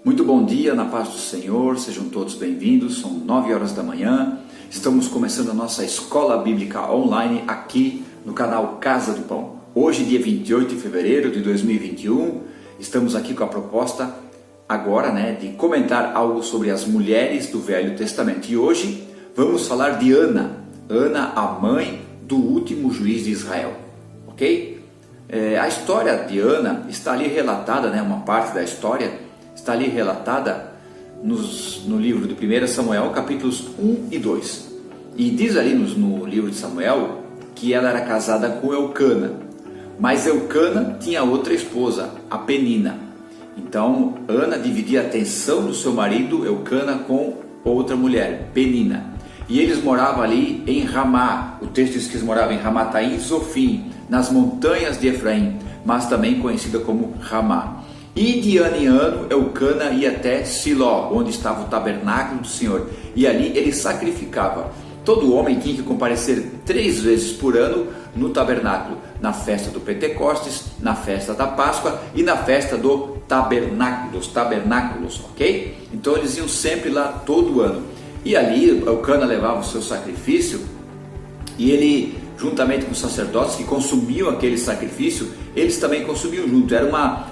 Muito bom dia, na paz do Senhor, sejam todos bem-vindos, são 9 horas da manhã, estamos começando a nossa escola bíblica online aqui no canal Casa do Pão. Hoje, dia 28 de fevereiro de 2021, estamos aqui com a proposta agora, de comentar algo sobre as mulheres do Velho Testamento. E hoje vamos falar de Ana, a mãe do último juiz de Israel, ok? A história de Ana está ali relatada, uma parte da história, está ali relatada no livro de 1 Samuel, capítulos 1 e 2. E diz ali no livro de Samuel que ela era casada com Eucana, mas Eucana tinha outra esposa, a Penina. Então Ana dividia a atenção do seu marido Eucana com outra mulher, Penina. E eles moravam ali em Ramá. O texto diz que eles moravam em Ramataim, Zofim, nas montanhas de Efraim, mas também conhecida como Ramá. E de ano em ano, Eucana ia até Siló, onde estava o tabernáculo do Senhor. E ali ele sacrificava. Todo homem tinha que comparecer 3 vezes por ano no tabernáculo. Na festa do Pentecostes, na festa da Páscoa e na festa do tabernáculo, dos tabernáculos, ok? Então eles iam sempre lá todo ano. E ali Eucana levava o seu sacrifício e ele, juntamente com os sacerdotes que consumiam aquele sacrifício, eles também consumiam junto. Era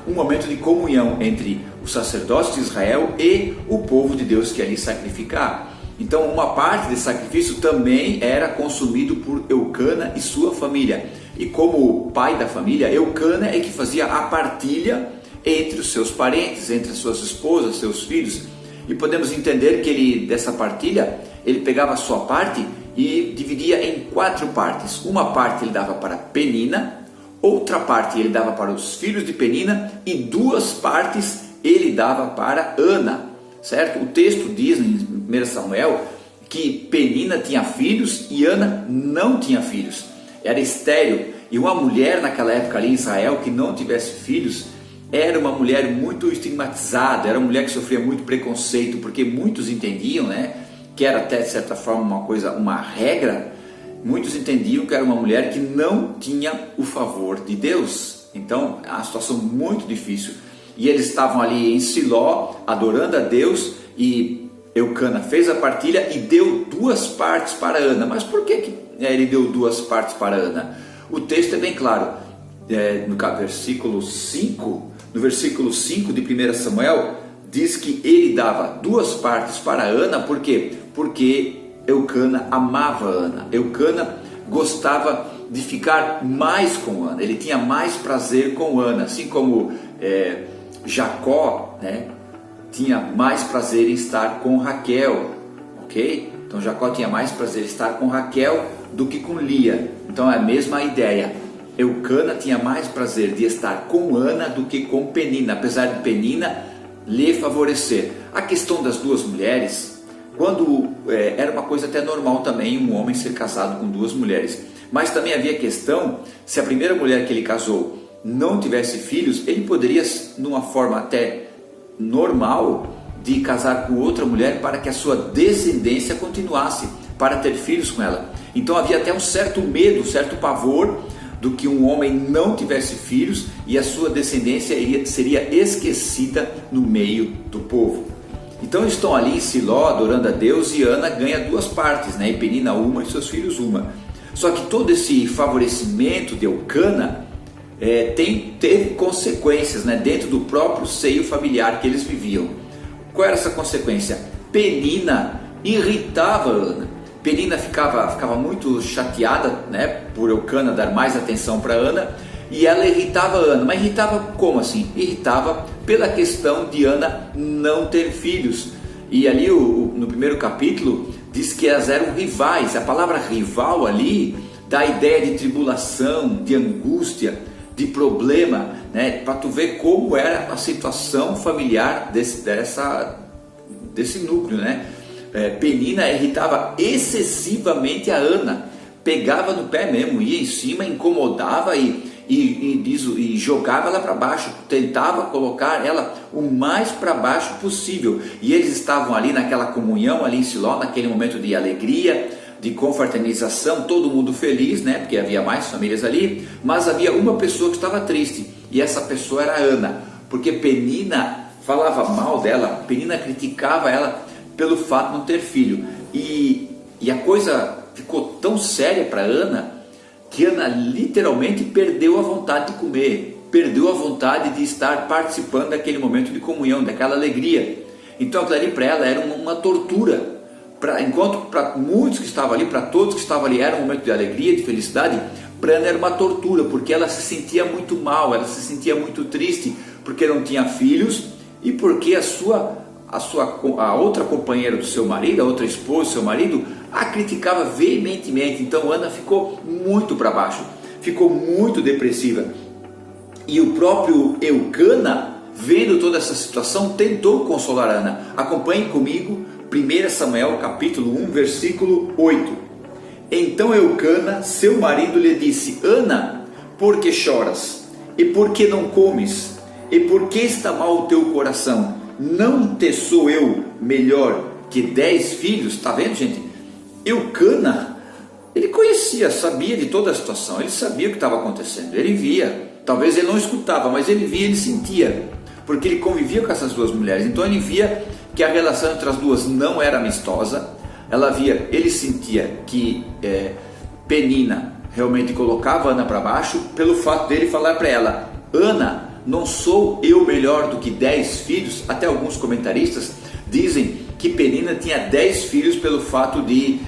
um momento de comunhão entre os sacerdotes de Israel e o povo de Deus que ali sacrificava. Então uma parte desse sacrifício também era consumido por Eucana e sua família. E como pai da família, Eucana é que fazia a partilha entre os seus parentes, entre as suas esposas, seus filhos. E podemos entender que dessa partilha, ele pegava a sua parte e dividia em 4 partes. Uma parte ele dava para Penina, outra parte ele dava para os filhos de Penina e 2 partes ele dava para Ana, certo? O texto diz em 1 Samuel que Penina tinha filhos e Ana não tinha filhos, era estéril. E uma mulher naquela época ali em Israel que não tivesse filhos era uma mulher muito estigmatizada, era uma mulher que sofria muito preconceito, porque muitos entendiam, que era até de certa forma uma regra. Muitos entendiam que era uma mulher que não tinha o favor de Deus. Então, a situação muito difícil. E eles estavam ali em Siló, adorando a Deus, e Eucana fez a partilha e deu 2 partes para Ana. Mas por que ele deu 2 partes para Ana? O texto é bem claro. No versículo 5 de 1 Samuel, diz que ele dava 2 partes para Ana. Por quê? Porque Eucana amava Ana. Eucana gostava de ficar mais com Ana. Ele tinha mais prazer com Ana. Assim como Jacó, tinha mais prazer em estar com Raquel. Ok? Então Jacó tinha mais prazer em estar com Raquel do que com Lia. Então é a mesma ideia. Eucana tinha mais prazer de estar com Ana do que com Penina, apesar de Penina lhe favorecer. A questão das 2 mulheres, quando era uma coisa até normal também um homem ser casado com 2 mulheres, mas também havia questão, se a primeira mulher que ele casou não tivesse filhos, ele poderia, numa forma até normal, de casar com outra mulher para que a sua descendência continuasse, para ter filhos com ela. Então havia até um certo medo, um certo pavor do que um homem não tivesse filhos e a sua descendência seria esquecida no meio do povo. Então estão ali em Siló adorando a Deus e Ana ganha 2 partes, e Penina uma e seus filhos uma. Só que todo esse favorecimento de Eucana teve consequências, dentro do próprio seio familiar que eles viviam. Qual era essa consequência? Penina irritava Ana. Penina ficava muito chateada, por Eucana dar mais atenção para Ana, e ela irritava Ana. Mas irritava como assim? Irritava pela questão de Ana não ter filhos. E ali no primeiro capítulo diz que elas eram rivais. A palavra rival ali dá a ideia de tribulação, de angústia, de problema, para tu ver como era a situação familiar desse núcleo, Penina irritava excessivamente a Ana, pegava no pé mesmo, ia em cima, incomodava e jogava ela para baixo, tentava colocar ela o mais para baixo possível. E eles estavam ali naquela comunhão, ali em Siló, naquele momento de alegria, de confraternização, todo mundo feliz, porque havia mais famílias ali, mas havia uma pessoa que estava triste, e essa pessoa era Ana, porque Penina falava mal dela, Penina criticava ela pelo fato de não ter filho. E a coisa ficou tão séria para Ana, que Ana literalmente perdeu a vontade de comer, perdeu a vontade de estar participando daquele momento de comunhão, daquela alegria. Então aquilo ali para ela era uma tortura. Enquanto para muitos que estavam ali, para todos que estavam ali, era um momento de alegria, de felicidade, para Ana era uma tortura, porque ela se sentia muito mal, ela se sentia muito triste, porque não tinha filhos e porque a outra companheira do seu marido, a outra esposa do seu marido, a criticava veementemente. Então Ana ficou muito para baixo, ficou muito depressiva. E o próprio Eucana, vendo toda essa situação, tentou consolar Ana. Acompanhe comigo 1 Samuel capítulo 1, versículo 8. Então Eucana, seu marido, lhe disse: Ana, por que choras? E por que não comes? E por que está mal o teu coração? Não te sou eu melhor que 10 filhos? Está vendo, gente? Eucana, ele conhecia, sabia de toda a situação, ele sabia o que estava acontecendo, ele via. Talvez ele não escutava, mas ele via, ele sentia, porque ele convivia com essas duas mulheres. Então ele via que a relação entre as duas não era amistosa. Ele sentia que Penina realmente colocava Ana para baixo, pelo fato dele falar para ela: Ana, não sou eu melhor do que 10 filhos? Até alguns comentaristas dizem que Penina tinha 10 filhos pelo fato de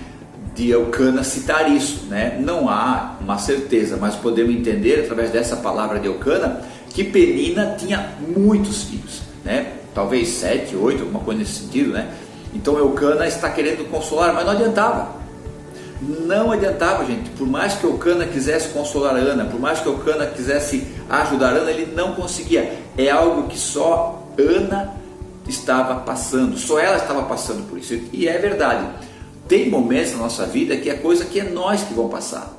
Eucana citar isso, né? Não há uma certeza, mas podemos entender através dessa palavra de Eucana que Penina tinha muitos filhos, né? Talvez 7, 8, alguma coisa nesse sentido, né? Então Eucana está querendo consolar, mas não adiantava. Não adiantava, gente. Por mais que Eucana quisesse consolar a Ana, por mais que Eucana quisesse ajudar a Ana, ele não conseguia. É algo que só Ana estava passando, só ela estava passando por isso. E é verdade. Tem momentos na nossa vida que é coisa que é nós que vamos passar.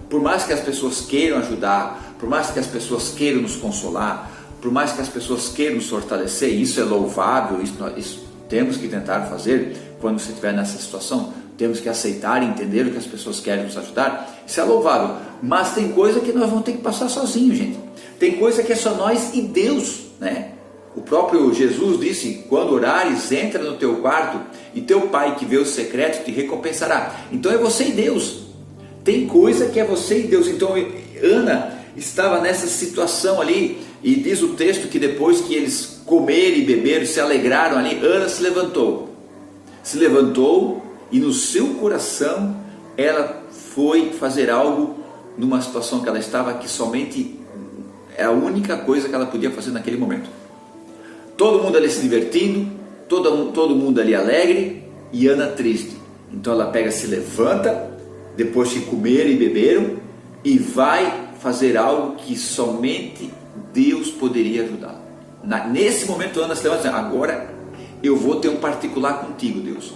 Por mais que as pessoas queiram ajudar, por mais que as pessoas queiram nos consolar, por mais que as pessoas queiram nos fortalecer, isso é louvável, isso temos que tentar fazer quando você estiver nessa situação. Temos que aceitar e entender o que as pessoas querem nos ajudar. Isso é louvável. Mas tem coisa que nós vamos ter que passar sozinhos, gente. Tem coisa que é só nós e Deus, né? O próprio Jesus disse: quando orares, entra no teu quarto e teu pai que vê o secreto te recompensará. Então é você e Deus. Tem coisa que é você e Deus. Então Ana estava nessa situação ali, e diz o texto que depois que eles comeram e beberam, se alegraram ali, Ana se levantou e no seu coração ela foi fazer algo numa situação que ela estava, que somente é a única coisa que ela podia fazer naquele momento. Todo mundo ali se divertindo, todo mundo ali alegre, e Ana triste. Então ela se levanta, depois que comeram e beberam, e vai fazer algo que somente Deus poderia ajudá-la. Nesse momento Ana se levanta e diz: agora eu vou ter um particular contigo, Deus.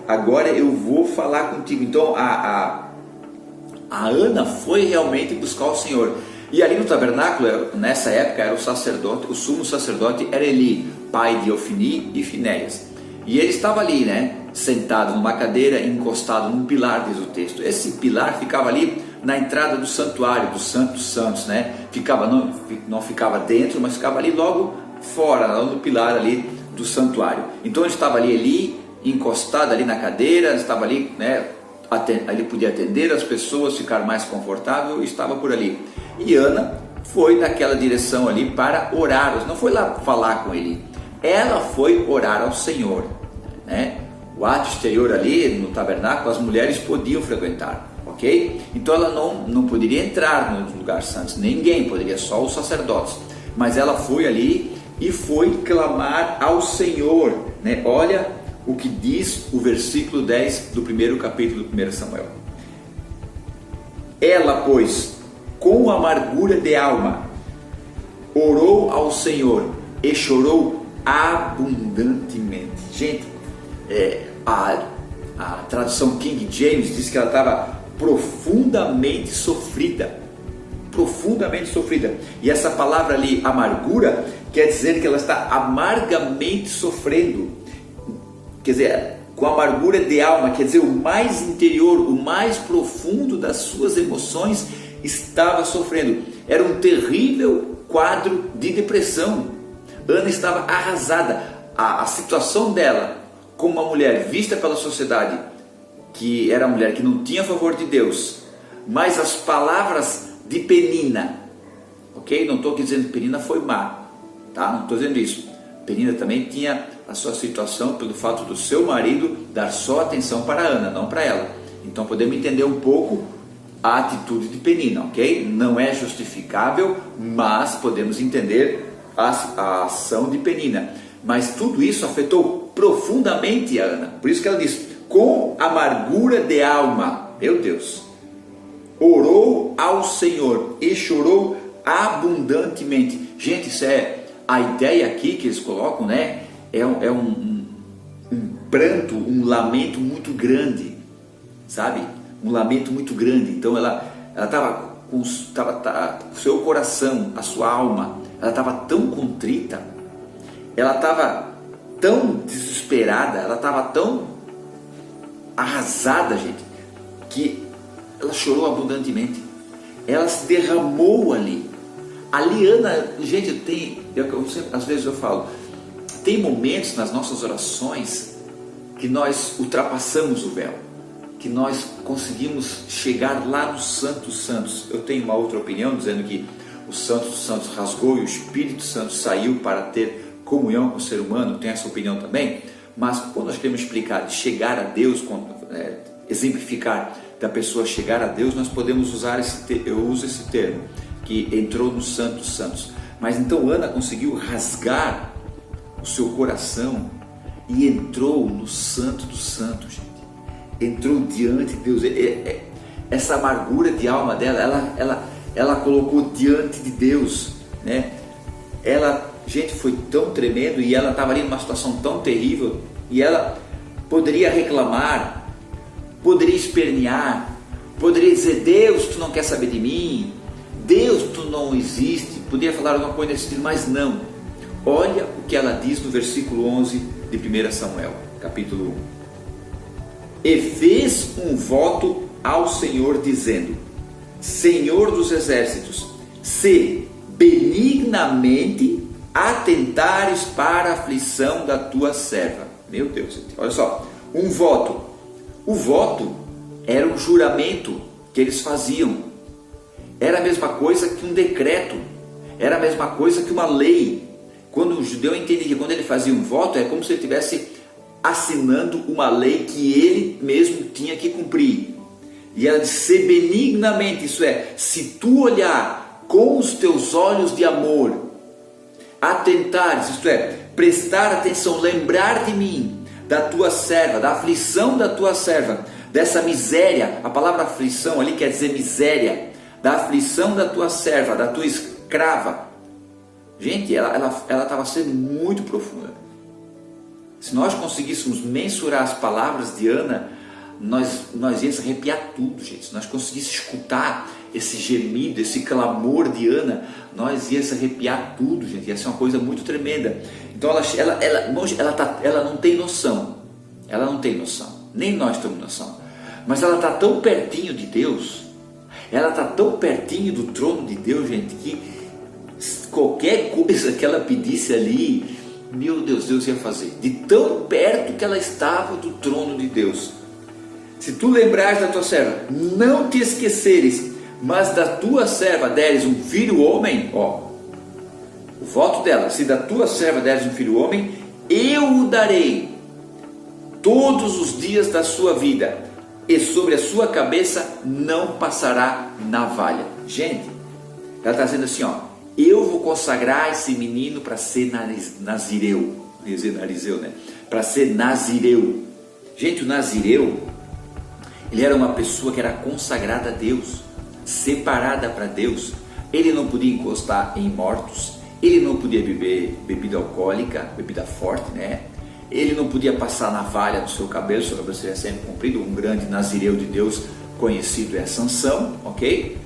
Agora eu vou falar contigo. Então a Ana foi realmente buscar o Senhor. E ali no tabernáculo, nessa época, era o sacerdote, o sumo sacerdote era Eli, pai de Ofni e Finéias. E ele estava ali, né, sentado numa cadeira, encostado num pilar, diz o texto. Esse pilar ficava ali na entrada do santuário, do Santo dos Santos, né? Não ficava dentro, mas ficava ali logo fora, lá no pilar ali do santuário. Então ele estava ali, Eli, encostado ali na cadeira, estava ali, né? Ele podia atender as pessoas, ficar mais confortável, estava por ali. E Ana foi naquela direção ali para orar, não foi lá falar com ele, ela foi orar ao Senhor, né? O ato exterior ali no tabernáculo as mulheres podiam frequentar, ok? Então ela não poderia entrar no lugar santo, ninguém poderia, só os sacerdotes. Mas ela foi ali e foi clamar ao Senhor, né? Olha o que diz o versículo 10 do primeiro capítulo do 1 Samuel. Ela, pois, com amargura de alma, orou ao Senhor e chorou abundantemente. Gente, a tradução King James diz que ela estava profundamente sofrida. Profundamente sofrida. E essa palavra ali, amargura, quer dizer que ela está amargamente sofrendo. Quer dizer, com amargura de alma, quer dizer, o mais interior, o mais profundo das suas emoções estava sofrendo. Era um terrível quadro de depressão. Ana estava arrasada. A situação dela, como uma mulher vista pela sociedade, que era uma mulher que não tinha favor de Deus, mas as palavras de Penina, ok? Não estou aqui dizendo que Penina foi má, tá? Não estou dizendo isso. Penina também tinha a sua situação pelo fato do seu marido dar só atenção para Ana, não para ela. Então podemos entender um pouco a atitude de Penina, ok? Não é justificável, mas podemos entender a ação de Penina. Mas tudo isso afetou profundamente a Ana. Por isso que ela diz, com amargura de alma, meu Deus, orou ao Senhor e chorou abundantemente. Gente, isso é a ideia aqui que eles colocam, né? É um pranto, um lamento muito grande, sabe? Um lamento muito grande. Então ela estava com o seu coração, a sua alma, ela estava tão contrita, ela estava tão desesperada, ela estava tão arrasada, gente, que ela chorou abundantemente. Ela se derramou ali. Ali, Ana, gente, às vezes eu falo, tem momentos nas nossas orações que nós ultrapassamos o véu, que nós conseguimos chegar lá no Santo dos Santos. Eu tenho uma outra opinião, dizendo que o Santo dos Santos rasgou e o Espírito Santo saiu para ter comunhão com o ser humano. Tenho essa opinião também, mas quando nós queremos explicar de chegar a Deus, exemplificar da pessoa chegar a Deus, nós podemos usar eu uso esse termo, que entrou no Santo dos Santos. Mas então Ana conseguiu rasgar o seu coração e entrou no Santo dos Santos, gente. Entrou diante de Deus. Essa amargura de alma dela, ela colocou diante de Deus, né? Gente, foi tão tremendo, e ela estava ali numa situação tão terrível, e ela poderia reclamar, poderia espernear, poderia dizer, Deus, tu não quer saber de mim, Deus, tu não existe, poderia falar alguma coisa nesse sentido, mas não. Olha o que ela diz no versículo 11 de 1 Samuel, capítulo 1. E fez um voto ao Senhor, dizendo, Senhor dos exércitos, se benignamente atentares para a aflição da tua serva. Meu Deus, olha só, um voto. O voto era um juramento que eles faziam. Era a mesma coisa que um decreto, era a mesma coisa que uma lei. Quando o judeu entendia que quando ele fazia um voto, é como se ele estivesse assinando uma lei que ele mesmo tinha que cumprir. E ela diz, se benignamente, isso é, se tu olhar com os teus olhos de amor, atentares, isto é, prestar atenção, lembrar de mim, da tua serva, da aflição da tua serva, dessa miséria. A palavra aflição ali quer dizer miséria, da aflição da tua serva, da tua escrava. Gente, ela estava sendo muito profunda. Se nós conseguíssemos mensurar as palavras de Ana, nós íamos arrepiar tudo, gente. Se nós conseguíssemos escutar esse gemido, esse clamor de Ana, nós íamos arrepiar tudo, gente. Ia ser uma coisa muito tremenda. Então ela não tem noção. Ela não tem noção. Nem nós temos noção. Mas ela está tão pertinho de Deus. Ela está tão pertinho do trono de Deus, gente, que qualquer coisa que ela pedisse ali, meu Deus, Deus ia fazer. De tão perto que ela estava do trono de Deus. Se tu lembrares da tua serva, não te esqueceres, mas da tua serva deres um filho homem, ó, o voto dela, se da tua serva deres um filho homem, eu o darei todos os dias da sua vida, e sobre a sua cabeça não passará navalha. Gente, ela está dizendo assim, ó, eu vou consagrar esse menino para ser nazireu, né? Para ser nazireu. Gente, o nazireu, ele era uma pessoa que era consagrada a Deus, separada para Deus. Ele não podia encostar em mortos, ele não podia beber bebida alcoólica, bebida forte, né? Ele não podia passar navalha no seu cabelo seria sempre comprido. Um grande nazireu de Deus conhecido é Sansão, ok?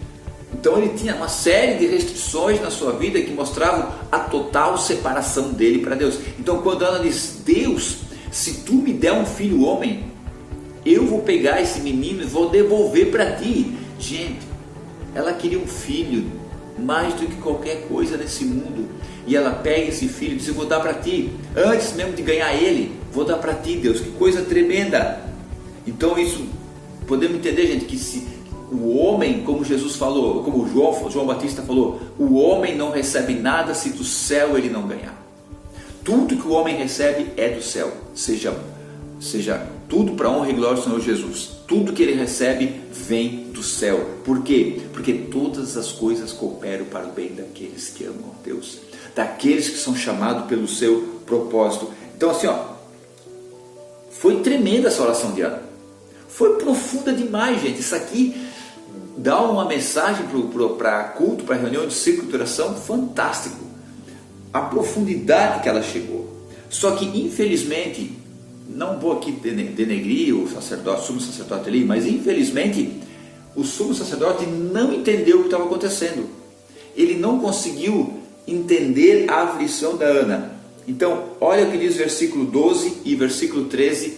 Então ele tinha uma série de restrições na sua vida que mostravam a total separação dele para Deus. Então quando Ana diz, Deus, se tu me der um filho homem, eu vou pegar esse menino e vou devolver para ti. Gente, ela queria um filho mais do que qualquer coisa nesse mundo. E ela pega esse filho e diz: eu vou dar para ti, antes mesmo de ganhar ele, vou dar para ti, Deus. Que coisa tremenda! Então isso, podemos entender, gente, que se o homem, como Jesus falou, como João Batista falou, o homem não recebe nada se do céu ele não ganhar. Tudo que o homem recebe é do céu, seja tudo para a honra e glória do Senhor Jesus. Tudo que ele recebe vem do céu. Por quê? Porque todas as coisas cooperam para o bem daqueles que amam a Deus, daqueles que são chamados pelo seu propósito. Então assim, foi tremenda essa oração de Ana. Foi profunda demais, gente. Isso aqui dá uma mensagem para culto, para reunião de círculo de oração, fantástico. A profundidade que ela chegou. Só que infelizmente, não vou aqui denegrir o sacerdote, o sumo sacerdote ali, mas infelizmente o sumo sacerdote não entendeu o que estava acontecendo. Ele não conseguiu entender a aflição da Ana. Então, olha o que diz versículo 12 e versículo 13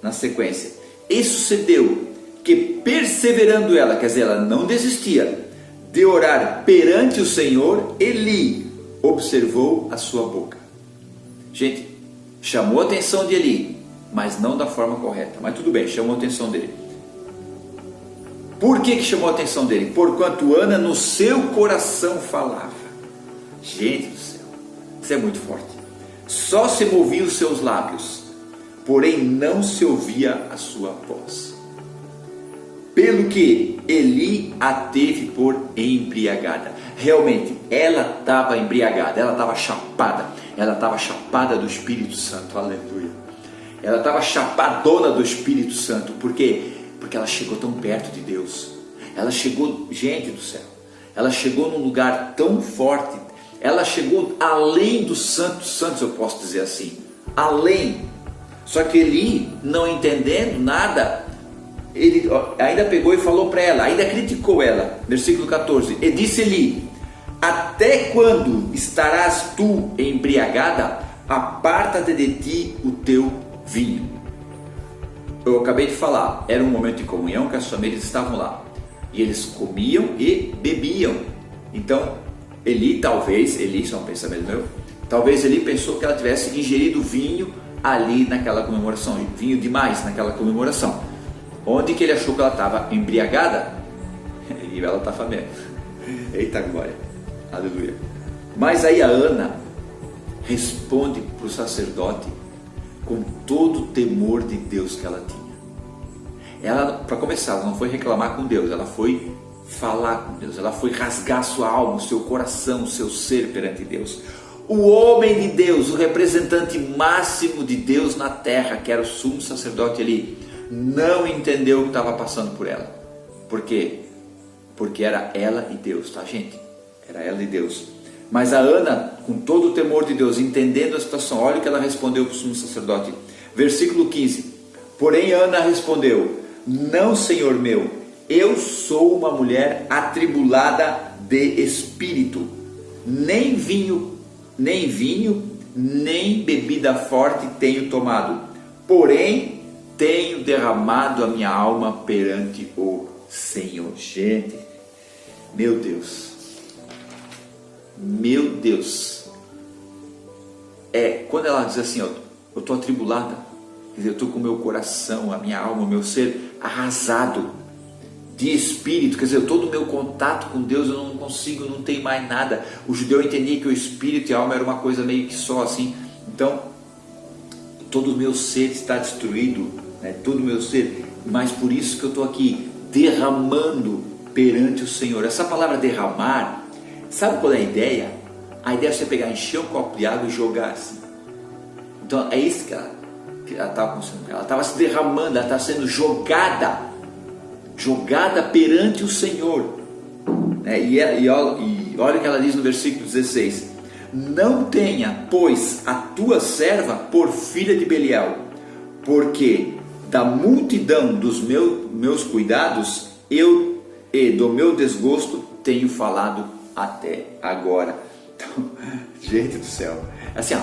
na sequência. E sucedeu que, perseverando ela, quer dizer, ela não desistia de orar perante o Senhor, Eli observou a sua boca. Gente, chamou a atenção de Eli, mas não da forma correta. Mas tudo bem, chamou a atenção dele. Por que chamou a atenção dele? Porquanto Ana no seu coração falava. Gente do céu, isso é muito forte. Só se moviam os seus lábios, porém não se ouvia a sua voz. Pelo que Eli a teve por embriagada. Realmente, ela estava embriagada, ela estava chapada do Espírito Santo, aleluia. Ela estava chapadona do Espírito Santo. Por quê? Porque ela chegou tão perto de Deus. Ela chegou, gente do céu, ela chegou num lugar tão forte. Ela chegou além dos santos santos, eu posso dizer assim, além. Só que Eli, não entendendo nada, ele ainda pegou e falou para ela, ainda criticou ela. Versículo 14, e disse Eli: até quando estarás tu embriagada? Aparta-te de ti o teu vinho. Eu acabei de falar, era um momento de comunhão que as famílias estavam lá, e eles comiam e bebiam. Então Eli, isso é um pensamento meu, talvez Eli pensou que ela tivesse ingerido vinho ali naquela comemoração, vinho demais naquela comemoração. Onde que ele achou que ela estava embriagada? E ela estava mesmo. Eita glória, aleluia. Mas aí a Ana responde para o sacerdote com todo o temor de Deus que ela tinha. Ela, para começar, ela não foi reclamar com Deus, ela foi falar com Deus, ela foi rasgar sua alma, o seu coração, o seu ser perante Deus. O homem de Deus, o representante máximo de Deus na terra, que era o sumo sacerdote ali, não entendeu o que estava passando por ela. Por quê? Porque era ela e Deus, tá, gente? Era ela e Deus. Mas a Ana, com todo o temor de Deus, entendendo a situação, olha o que ela respondeu para o sumo sacerdote. Versículo 15. Porém Ana respondeu: não, Senhor meu, eu sou uma mulher atribulada de espírito. Nem vinho, nem bebida forte tenho tomado. Porém, tenho derramado a minha alma perante o Senhor. Gente, meu Deus, quando ela diz assim, eu estou atribulada, quer dizer, eu estou com o meu coração, a minha alma, o meu ser arrasado de espírito, quer dizer, todo o meu contato com Deus eu não consigo, não tem mais nada. O judeu entendia que o espírito e a alma era uma coisa meio que só assim. Então todo o meu ser está destruído, né? Todo o meu ser, mas por isso que eu estou aqui derramando perante o Senhor. Essa palavra derramar, sabe qual é a ideia? A ideia é você pegar, encher um copo de água e jogar assim. Então é isso que ela estava acontecendo. Ela estava se derramando, ela estava sendo jogada perante o Senhor, né? E olha o que ela diz no versículo 16: não tenha, pois, a tua serva por filha de Belial, porque da multidão dos meus cuidados e do meu desgosto tenho falado até agora. Então, gente do céu, assim,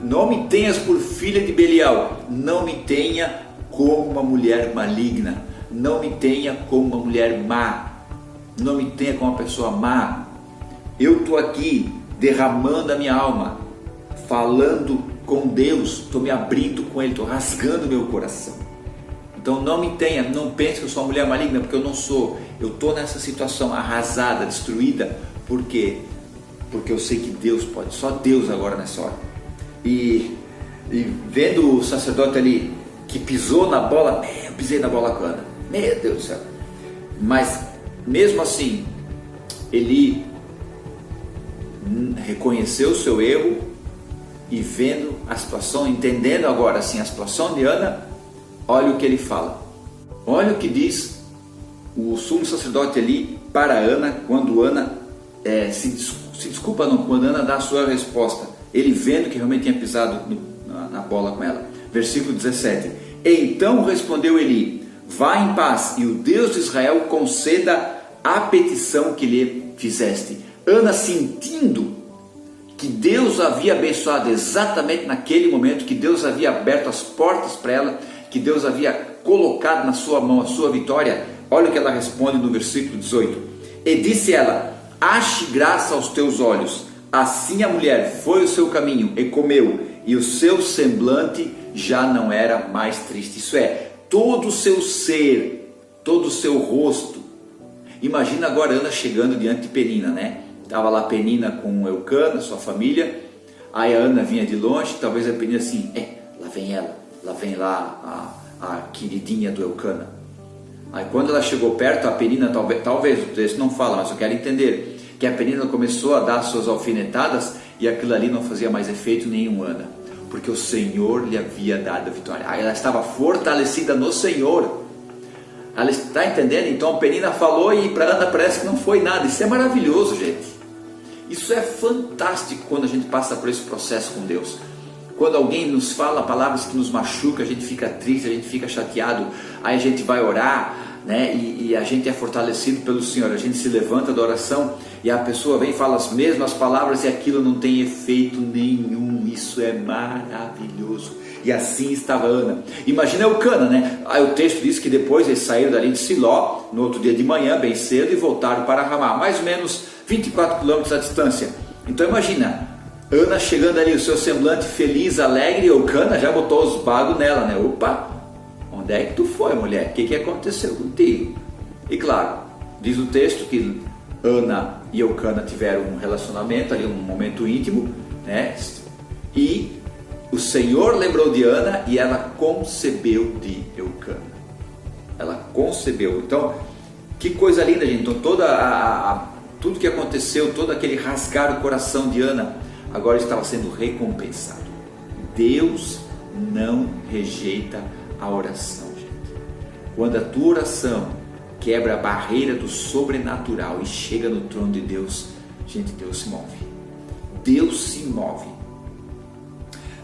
não me tenhas por filha de Belial, não me tenha como uma mulher maligna, não me tenha como uma mulher má, não me tenha como uma pessoa má. eu estou aqui derramando a minha alma, falando com Deus, estou me abrindo com Ele, estou rasgando meu coração. Então não pense que eu sou uma mulher maligna, porque eu não sou. Eu estou nessa situação arrasada, destruída. Por quê? Porque eu sei que Deus pode, só Deus agora nessa hora. E vendo o sacerdote ali, que pisou na bola, eu pisei na bola com a Ana, meu Deus do céu. Mas mesmo assim, ele reconheceu o seu erro e vendo a situação, entendendo agora assim a situação de Ana, olha o que ele fala. Olha o que diz o sumo sacerdote ali para Ana, quando Ana quando Ana dá a sua resposta, ele vendo que realmente tinha pisado na bola com ela. Versículo 17: então respondeu Eli: vá em paz, e o Deus de Israel conceda a petição que lhe fizeste. Ana, sentindo que Deus havia abençoado exatamente naquele momento, que Deus havia aberto as portas para ela, que Deus havia colocado na sua mão a sua vitória, olha o que ela responde no versículo 18: e disse ela: ache graça aos teus olhos. Assim a mulher foi o seu caminho e comeu, e o seu semblante já não era mais triste. Isso é, todo o seu ser, todo o seu rosto. Imagina agora Ana chegando diante de Penina, né? Estava lá Penina com Eucana, sua família. Aí a Ana vinha de longe, talvez a Penina assim, lá vem ela, lá vem lá a queridinha do Eucana. Aí quando ela chegou perto, a Penina, talvez o texto não fala, mas eu quero entender, que a Penina começou a dar suas alfinetadas e aquilo ali não fazia mais efeito nenhum, Ana, porque o Senhor lhe havia dado a vitória. Aí ela estava fortalecida no Senhor. Ela está entendendo? Então a Penina falou e para Ana parece que não foi nada. Isso é maravilhoso, gente. Isso é fantástico quando a gente passa por esse processo com Deus. Quando alguém nos fala palavras que nos machucam, a gente fica triste, a gente fica chateado, aí a gente vai orar, né? E a gente é fortalecido pelo Senhor, a gente se levanta da oração e a pessoa vem e fala as mesmas palavras e aquilo não tem efeito nenhum. Isso é maravilhoso. E assim estava Ana. Imagina Eucana, né? Aí o texto diz que depois eles saíram dali de Siló, no outro dia de manhã, bem cedo, e voltaram para Ramá, mais ou menos 24 quilômetros à distância. Então imagina, Ana chegando ali, o seu semblante feliz, alegre, e Eucana já botou os bagos nela, né? Opa, onde é que tu foi, mulher? O que aconteceu contigo? E claro, diz o texto que Ana e Eucana tiveram um relacionamento ali, um momento íntimo, né? E o Senhor lembrou de Ana e ela concebeu de Eucana. Ela concebeu. Então, que coisa linda, gente. Então, tudo que aconteceu, todo aquele rasgar o coração de Ana, agora estava sendo recompensado. Deus não rejeita a oração, gente. Quando a tua oração quebra a barreira do sobrenatural e chega no trono de Deus, gente, Deus se move. Deus se move.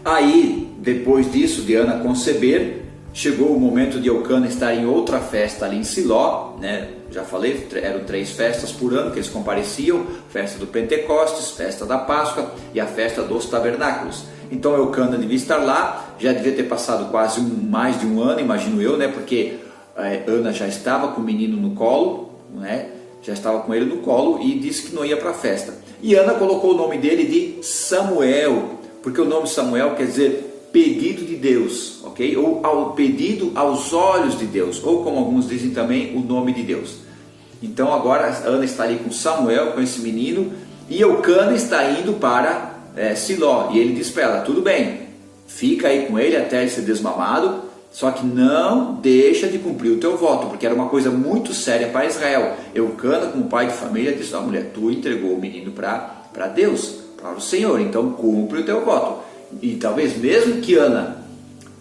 Aí, depois disso, de Ana conceber, chegou o momento de Eucana estar em outra festa ali em Siló, né? Já falei, eram 3 festas por ano que eles compareciam: festa do Pentecostes, festa da Páscoa e a festa dos Tabernáculos. Então Eucana devia estar lá, já devia ter passado quase mais de um ano, imagino eu, né? Porque Ana já estava com o menino no colo, né? Já estava com ele no colo e disse que não ia para a festa. E Ana colocou o nome dele de Samuel, porque o nome Samuel quer dizer pedido de Deus, ok? Ou ao pedido aos olhos de Deus, ou como alguns dizem também, o nome de Deus. Então agora Ana está ali com Samuel, com esse menino, e Eucana está indo para Siló, e ele diz para ela: tudo bem, fica aí com ele até ele ser desmamado, só que não deixa de cumprir o teu voto, porque era uma coisa muito séria para Israel. Eucana, como pai de família, disse: mulher, tu entregou o menino para Deus, para o Senhor, então cumpre o teu voto. E talvez mesmo que Ana,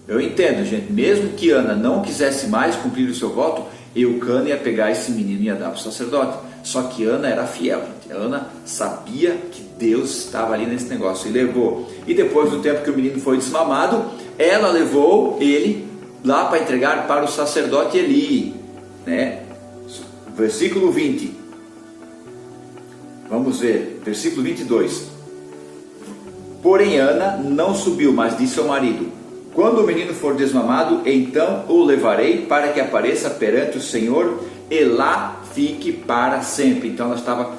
eu entendo, gente, mesmo que Ana não quisesse mais cumprir o seu voto, Eucana ia pegar esse menino e ia dar para o sacerdote. Só que Ana era fiel, gente. Ana sabia que Deus estava ali nesse negócio e levou. E depois do tempo que o menino foi desmamado, ela levou ele lá para entregar para o sacerdote Eli, né? Versículo 20. Vamos ver, versículo 22. Porém Ana não subiu, mas disse ao marido: quando o menino for desmamado, então o levarei para que apareça perante o Senhor e lá fique para sempre. Então ela estava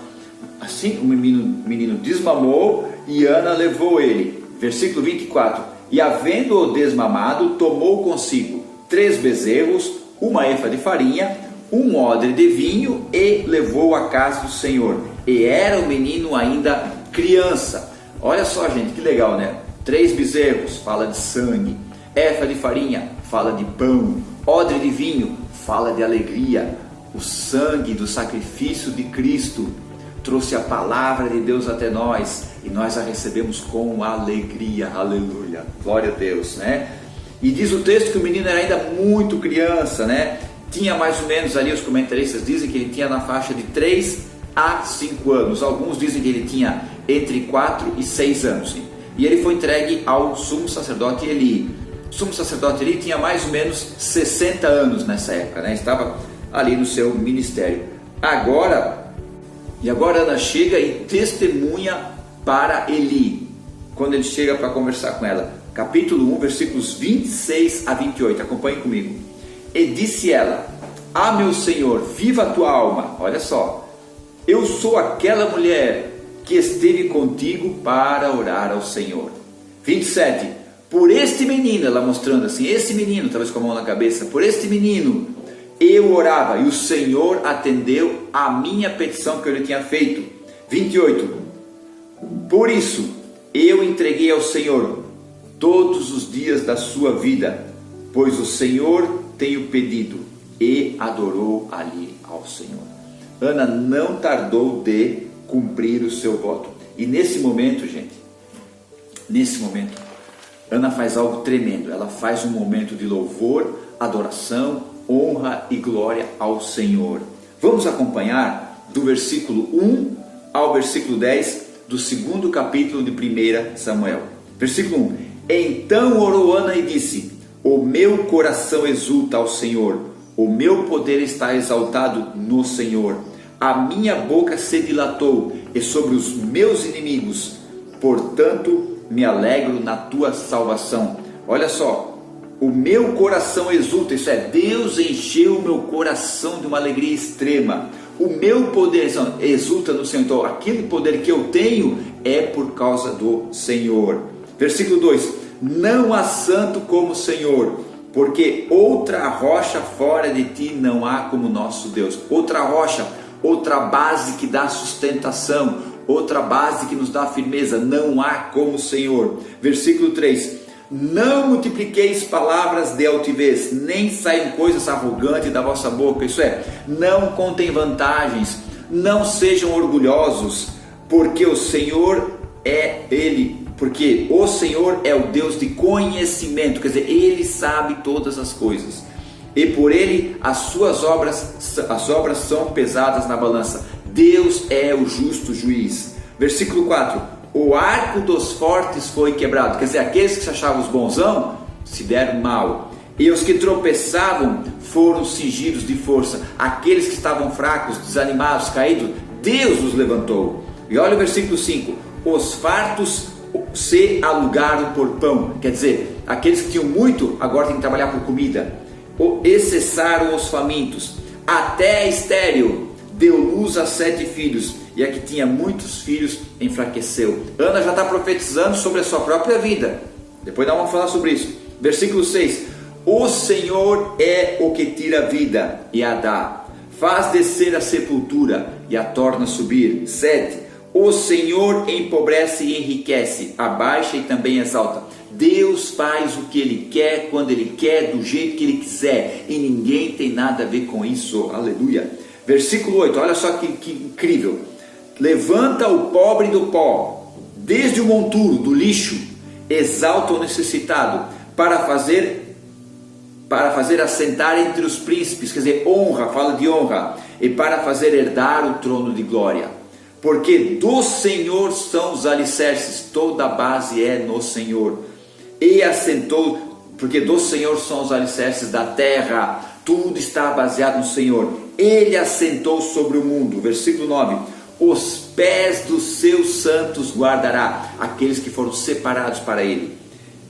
Assim o menino desmamou e Ana levou ele. Versículo 24. E havendo-o desmamado, tomou consigo 3 bezerros, 1 efa de farinha, 1 odre de vinho e levou à casa do Senhor. E era o menino ainda criança. Olha só, gente, que legal, né? 3 bezerros, fala de sangue. Efa de farinha, fala de pão. Odre de vinho, fala de alegria. O sangue do sacrifício de Cristo trouxe a palavra de Deus até nós e nós a recebemos com alegria. Aleluia, glória a Deus, né? E diz o texto que o menino era ainda muito criança, né? Tinha mais ou menos ali, os comentaristas dizem que ele tinha na faixa de 3 a 5 anos. Alguns dizem que ele tinha entre 4 e 6 anos. E ele foi entregue ao sumo sacerdote Eli. O sumo sacerdote Eli tinha mais ou menos 60 anos nessa época, né? Estava ali no seu ministério. Agora Ana chega e testemunha para Eli, quando ele chega para conversar com ela. Capítulo 1, versículos 26 a 28, acompanhe comigo. E disse ela: Ah, meu Senhor, viva a tua alma. Olha só, eu sou aquela mulher que esteve contigo para orar ao Senhor. 27, por este menino, ela mostrando assim, esse menino, talvez com a mão na cabeça, por este menino eu orava e o Senhor atendeu a minha petição que eu lhe tinha feito. 28, por isso eu entreguei ao Senhor todos os dias da sua vida, pois o Senhor tem o pedido, e adorou ali ao Senhor. Ana não tardou de cumprir o seu voto. E nesse momento, gente, Ana faz algo tremendo. Ela faz um momento de louvor, adoração, honra e glória ao Senhor. Vamos acompanhar do versículo 1 ao versículo 10 do 2º capítulo de 1 Samuel. Versículo 1. Então orou Ana e disse: O meu coração exulta ao Senhor, o meu poder está exaltado no Senhor. A minha boca se dilatou e sobre os meus inimigos, portanto me alegro na tua salvação. Olha só, o meu coração exulta, isso é, Deus encheu o meu coração de uma alegria extrema. O meu poder exulta no Senhor. Então, aquele poder que eu tenho é por causa do Senhor. Versículo 2: Não há santo como o Senhor, porque outra rocha fora de ti não há como nosso Deus. Outra rocha, outra base que dá sustentação, outra base que nos dá firmeza, não há como o Senhor. Versículo 3: Não multipliqueis palavras de altivez, nem saiam coisas arrogantes da vossa boca. Isso é, não contem vantagens, não sejam orgulhosos, porque o Senhor é porque o Senhor é o Deus de conhecimento, quer dizer, Ele sabe todas as coisas, e por Ele as obras são pesadas na balança. Deus é o justo juiz. Versículo 4: O arco dos fortes foi quebrado, quer dizer, aqueles que se achavam os bonzão se deram mal, e os que tropeçavam foram cingidos de força. Aqueles que estavam fracos, desanimados, caídos, Deus os levantou. E olha o versículo 5: Os fartos se alugaram por pão, quer dizer, aqueles que tinham muito agora têm que trabalhar por comida. E cessaram os famintos. Até a estéril deu luz a 7 filhos, e a que tinha muitos filhos enfraqueceu. Ana já está profetizando sobre a sua própria vida. Depois nós vamos falar sobre isso. Versículo 6: O Senhor é o que tira a vida e a dá, faz descer a sepultura e a torna subir. 7: O Senhor empobrece e enriquece, abaixa e também exalta. Deus faz o que Ele quer, quando Ele quer, do jeito que Ele quiser, e ninguém tem nada a ver com isso. Aleluia. Versículo 8, olha só que incrível. Levanta o pobre do pó, desde o monturo, do lixo, exalta o necessitado, para fazer assentar entre os príncipes, quer dizer, honra, fala de honra, e para fazer herdar o trono de glória. Porque do Senhor são os alicerces, toda a base é no Senhor. E assentou, porque do Senhor são os alicerces da terra, tudo está baseado no Senhor. Ele assentou sobre o mundo. Versículo 9: Os pés dos seus santos guardará, aqueles que foram separados para Ele.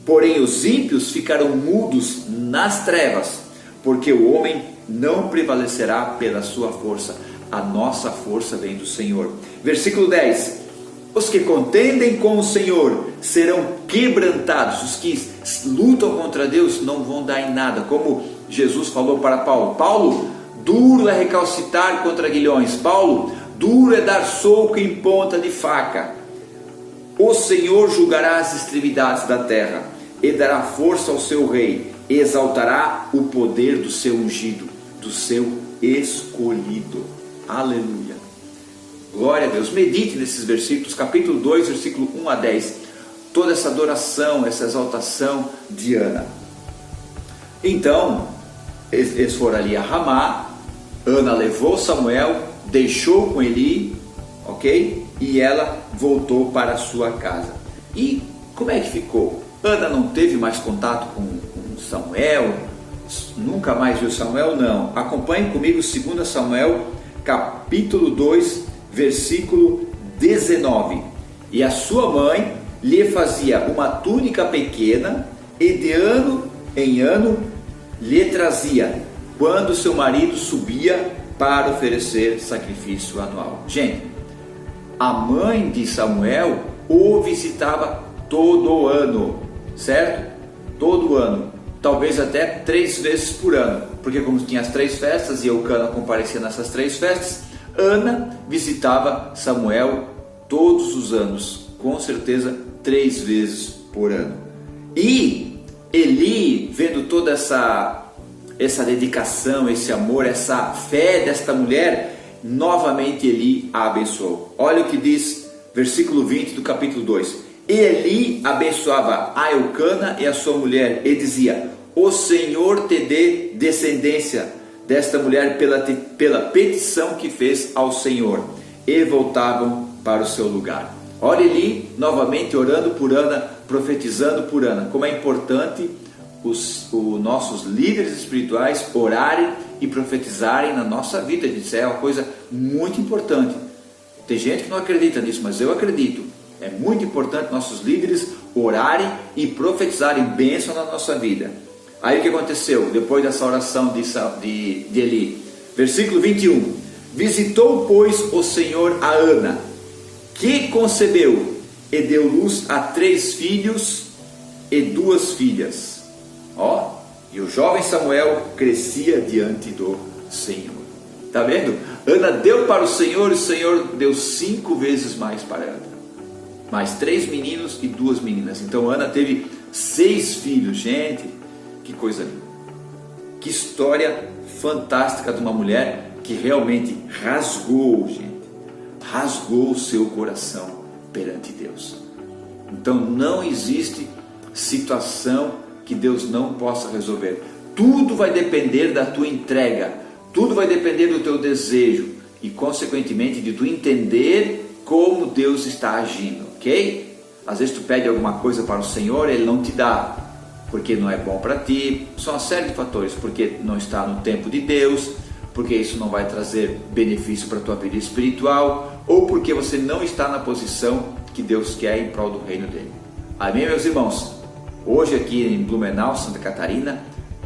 Porém os ímpios ficarão mudos nas trevas, porque o homem não prevalecerá pela sua força. a nossa força vem do Senhor. Versículo 10: os que contendem com o Senhor serão quebrantados. Os que lutam contra Deus não vão dar em nada, como Jesus falou para Paulo. Paulo, duro é recalcitar contra aguilhões. Paulo, duro é dar soco em ponta de faca. O Senhor julgará as extremidades da terra e dará força ao seu rei, e exaltará o poder do seu ungido, do seu escolhido. Aleluia. Glória a Deus. Medite nesses versículos, capítulo 2, versículo 1 a 10. Toda essa adoração, essa exaltação de Ana. Então, eles foram ali a Ramá. Ana levou Samuel, deixou com Eli, ok? E ela voltou para a sua casa. E como é que ficou? Ana não teve mais contato com Samuel? Nunca mais viu Samuel? Não. Acompanhe comigo 2 Samuel, capítulo 2, versículo 19. E a sua mãe lhe fazia uma túnica pequena, e de ano em ano lhe trazia, quando seu marido subia para oferecer sacrifício anual. Gente, a mãe de Samuel o visitava todo ano, certo? Todo ano, talvez até 3 vezes por ano, porque como tinha as 3 festas e Eucana comparecia nessas 3 festas, Ana visitava Samuel todos os anos, com certeza 3 vezes por ano. E Eli, vendo toda essa dedicação, esse amor, essa fé desta mulher, novamente Eli a abençoou. Olha o que diz versículo 20 do capítulo 2. E Eli abençoava a Eucana e a sua mulher, e dizia: o Senhor te dê descendência desta mulher pela petição que fez ao Senhor. E voltavam para o seu lugar. Olha Eli novamente orando por Ana, profetizando por Ana. Como é importante os nossos líderes espirituais orarem e profetizarem na nossa vida. Isso é uma coisa muito importante. Tem gente que não acredita nisso, mas eu acredito. É muito importante nossos líderes orarem e profetizarem bênção na nossa vida. Aí o que aconteceu depois dessa oração de Eli? Versículo 21. Visitou, pois, o Senhor a Ana, que concebeu e deu luz a 3 filhos e 2 filhas. E o jovem Samuel crescia diante do Senhor. Está vendo? Ana deu para o Senhor e o Senhor deu 5 vezes mais para Ana. Mais 3 meninos e 2 meninas. Então Ana teve 6 filhos. Gente, que coisa linda. Que história fantástica de uma mulher que realmente rasgou, gente. Rasgou o seu coração perante Deus. Então não existe situação que Deus não possa resolver. Tudo vai depender da tua entrega. Tudo vai depender do teu desejo. E consequentemente de tu entender como Deus está agindo, ok? Às vezes tu pede alguma coisa para o Senhor, Ele não te dá, porque não é bom para ti. São uma série de fatores, porque não está no tempo de Deus, porque isso não vai trazer benefício para a tua vida espiritual, ou porque você não está na posição que Deus quer em prol do reino dele. Amém, meus irmãos? Hoje aqui em Blumenau, Santa Catarina,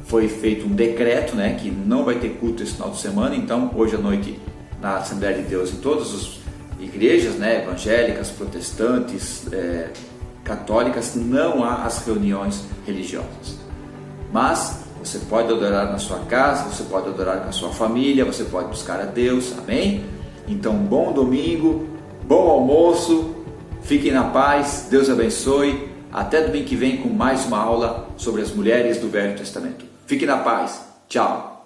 foi feito um decreto, que não vai ter culto esse final de semana. Então hoje à noite na Assembleia de Deus, em todas as igrejas, evangélicas, protestantes, católicas, não há as reuniões religiosas. Mas você pode adorar na sua casa, você pode adorar com a sua família, você pode buscar a Deus, amém? Então, bom domingo, bom almoço, fiquem na paz, Deus abençoe. Até domingo que vem com mais uma aula sobre as mulheres do Velho Testamento. Fiquem na paz, tchau!